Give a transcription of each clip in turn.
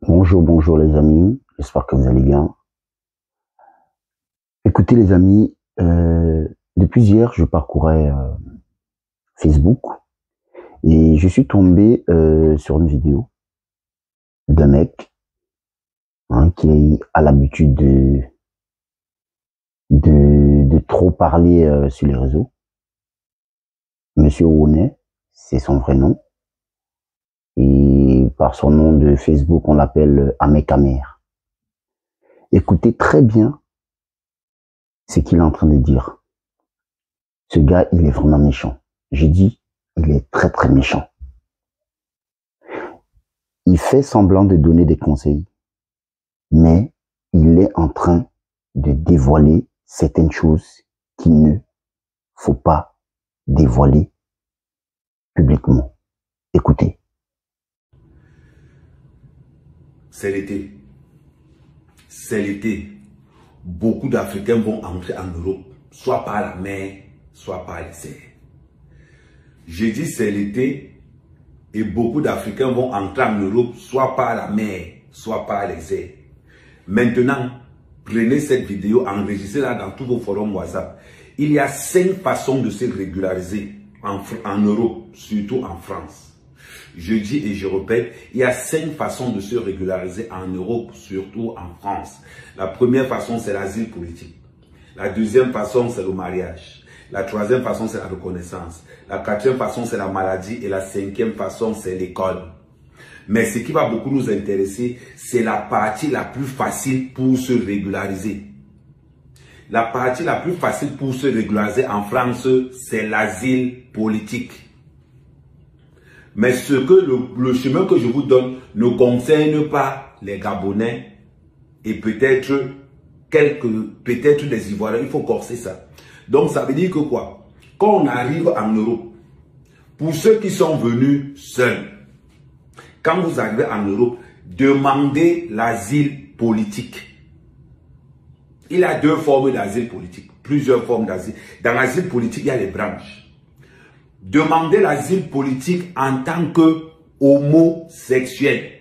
Bonjour, bonjour les amis, j'espère que vous allez bien. Écoutez les amis, depuis hier, je parcourais Facebook et je suis tombé sur une vidéo d'un mec qui a l'habitude de trop parler sur les réseaux. Monsieur Ouonet, c'est son vrai nom. Et par son nom de Facebook, on l'appelle Amékamer. Écoutez très bien ce qu'il est en train de dire. Ce gars, il est vraiment méchant. J'ai dit, il est très très méchant. Il fait semblant de donner des conseils, mais il est en train de dévoiler certaines choses qu'il ne faut pas dévoiler publiquement. Écoutez. C'est l'été. C'est l'été. Beaucoup d'Africains vont entrer en Europe, soit par la mer, soit par les airs. J'ai dit c'est l'été et beaucoup d'Africains vont entrer en Europe, soit par la mer, soit par les airs. Maintenant, prenez cette vidéo, enregistrez-la dans tous vos forums WhatsApp. Il y a 5 façons de se régulariser en Europe, surtout en France. Je dis et je répète, il y a 5 façons de se régulariser en Europe, surtout en France. La première façon, c'est l'asile politique. La deuxième façon, c'est le mariage. La troisième façon, c'est la reconnaissance. La quatrième façon, c'est la maladie. Et la cinquième façon, c'est l'école. Mais ce qui va beaucoup nous intéresser, c'est la partie la plus facile pour se régulariser. La partie la plus facile pour se régulariser en France, c'est l'asile politique. Mais le chemin que je vous donne ne concerne pas les Gabonais et peut-être des Ivoiriens. Il faut corser ça. Donc ça veut dire que quoi? Quand on arrive en Europe, pour ceux qui sont venus seuls, quand vous arrivez en Europe, demandez l'asile politique. Il y a 2 formes d'asile politique, plusieurs formes d'asile. Dans l'asile politique, il y a les branches. Demandez l'asile politique en tant que homosexuel.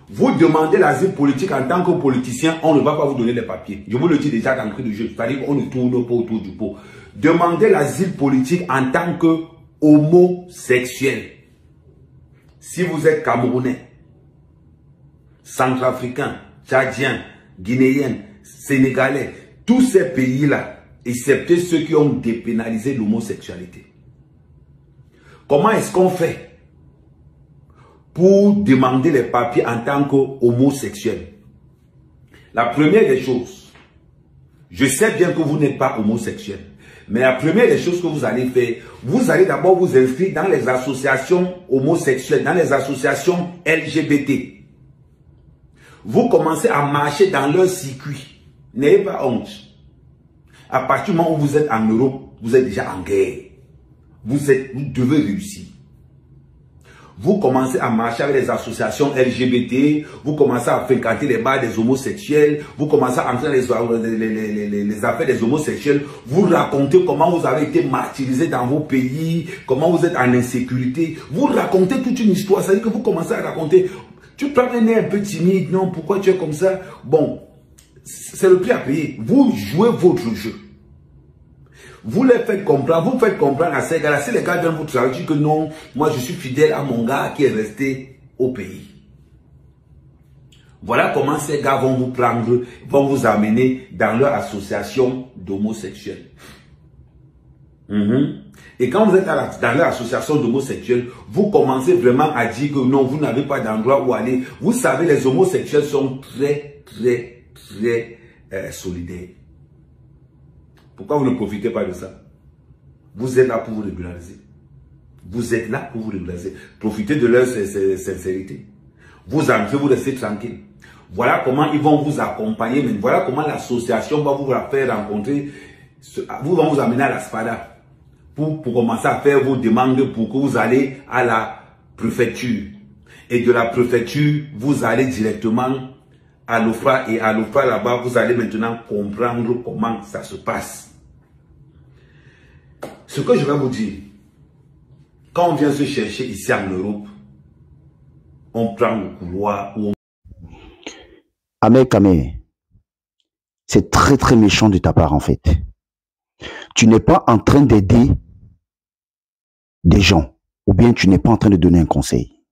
Vous demandez l'asile politique en tant que politicien, on ne va pas vous donner les papiers. Je vous le dis déjà d'entrée de jeu, c'est-à-dire qu'on ne tourne pas autour du pot. Demandez l'asile politique en tant que homosexuel. Si vous êtes Camerounais, Centrafricain, Tchadien, Guinéen, Sénégalais, tous ces pays-là, excepté ceux qui ont dépénalisé l'homosexualité. Comment est-ce qu'on fait pour demander les papiers en tant qu'homosexuel? La première des choses, je sais bien que vous n'êtes pas homosexuel, mais la première des choses que vous allez faire, vous allez d'abord vous inscrire dans les associations homosexuelles, dans les associations LGBT. Vous commencez à marcher dans leur circuit. N'ayez pas honte. À partir du moment où vous êtes en Europe, vous êtes déjà en guerre. Vous devez réussir. Vous commencez à marcher avec les associations LGBT, vous commencez à fréquenter les bars des homosexuels, vous commencez à entrer dans les affaires des homosexuels, vous racontez comment vous avez été martyrisé dans vos pays, comment vous êtes en insécurité, vous racontez toute une histoire, c'est-à-dire que vous commencez à raconter, tu prends un air un peu timide, non, pourquoi tu es comme ça? Bon, c'est le prix à payer. Vous jouez votre jeu. Vous les faites comprendre, vous faites comprendre à ces gars-là. Si les gars viennent vous traduire que non, moi je suis fidèle à mon gars qui est resté au pays. Voilà comment ces gars vont vous prendre, vont vous amener dans leur association d'homosexuels. Et quand vous êtes dans leur association d'homosexuels, vous commencez vraiment à dire que non, vous n'avez pas d'endroit où aller. Vous savez, les homosexuels sont très solidaires. Pourquoi vous ne profitez pas de ça? Vous êtes là pour vous régulariser. Vous êtes là pour vous régulariser. Profitez de leur sincérité. Vous entrez, vous restez tranquille. Voilà comment ils vont vous accompagner. Mais voilà comment l'association va vous faire rencontrer. Vous vont vous amener à la SPADA pour commencer à faire vos demandes pour que vous allez à la préfecture. Et de la préfecture, vous allez directement à l'OFRA. Et à l'OFRA, là-bas, vous allez maintenant comprendre comment ça se passe. Ce que je vais vous dire, quand on vient se chercher ici en Europe, on prend le couloir où on... Ahmed Kamé, c'est très très méchant de ta part en fait. Tu n'es pas en train d'aider des gens, ou bien tu n'es pas en train de donner un conseil.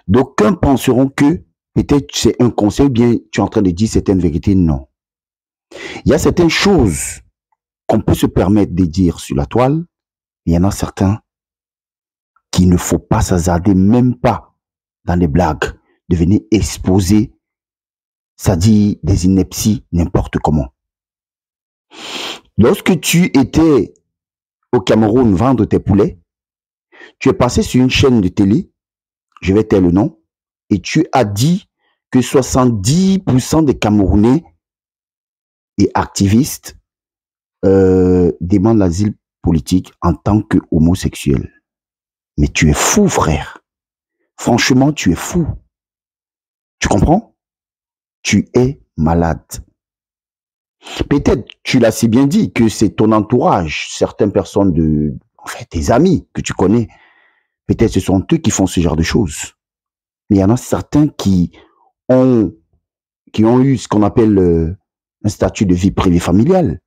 D'aucuns penseront que peut-être c'est un conseil, ou bien tu es en train de dire certaines vérités. Non. Il y a certaines choses qu'on peut se permettre de dire sur la toile. Il y en a certains qu'il ne faut pas s'hasarder, même pas dans les blagues, de venir exposer, c'est-à-dire des inepties, n'importe comment. Lorsque tu étais au Cameroun vendre tes poulets, tu es passé sur une chaîne de télé, je vais taire le nom, et tu as dit que 70% des Camerounais et activistes demandent l'asile politique en tant qu'homosexuels. Mais tu es fou, frère. Franchement, tu es fou. Tu comprends? Tu es malade. Peut-être, tu l'as si bien dit, que c'est ton entourage, certaines personnes tes amis que tu connais, peut-être ce sont eux qui font ce genre de choses. Mais il y en a certains qui ont eu ce qu'on appelle un statut de vie privée familiale.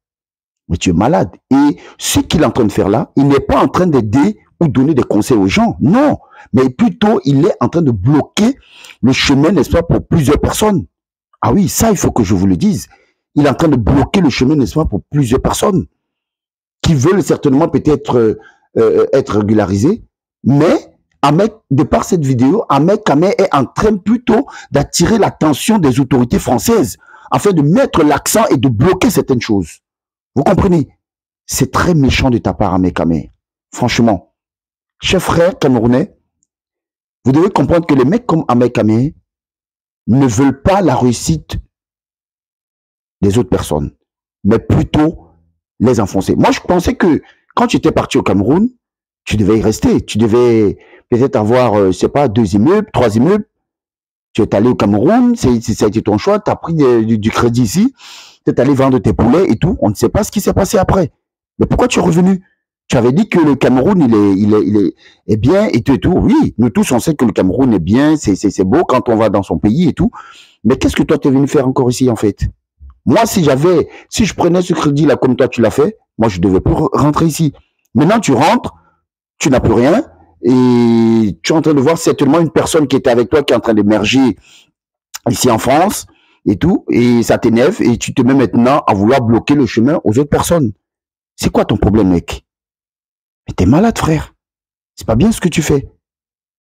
Mais tu es malade. Et ce qu'il est en train de faire là, il n'est pas en train d'aider ou donner des conseils aux gens. Non. Mais plutôt, il est en train de bloquer le chemin, n'est-ce pas, pour plusieurs personnes. Ah oui, ça, il faut que je vous le dise. Il est en train de bloquer le chemin, n'est-ce pas, pour plusieurs personnes qui veulent certainement peut-être être régularisées. Mais, de par cette vidéo, Ahmed Kamé est en train plutôt d'attirer l'attention des autorités françaises afin de mettre l'accent et de bloquer certaines choses. Vous comprenez? C'est très méchant de ta part, Ahmed Kamé. Franchement, chers frères camerounais, vous devez comprendre que les mecs comme Ahmed Kamé ne veulent pas la réussite des autres personnes, mais plutôt les enfoncer. Moi, je pensais que quand tu étais parti au Cameroun, tu devais y rester. Tu devais peut-être avoir, je sais pas, 2 immeubles, 3 immeubles. Tu es allé au Cameroun, ça a été ton choix, tu as pris du crédit ici, tu es allé vendre tes poulets et tout. On ne sait pas ce qui s'est passé après. Mais pourquoi tu es revenu? Tu avais dit que le Cameroun, il est bien et tout et tout. Oui, nous tous, on sait que le Cameroun est bien, c'est beau quand on va dans son pays et tout. Mais qu'est-ce que toi, tu es venu faire encore ici, en fait? Moi, si je prenais ce crédit-là comme toi, tu l'as fait, moi, je devais plus rentrer ici. Maintenant, tu rentres, tu n'as plus rien et tu es en train de voir certainement une personne qui était avec toi qui est en train d'émerger ici en France et tout, et ça t'énerve et tu te mets maintenant à vouloir bloquer le chemin aux autres personnes. C'est quoi ton problème, mec? Mais t'es malade, frère. C'est pas bien ce que tu fais.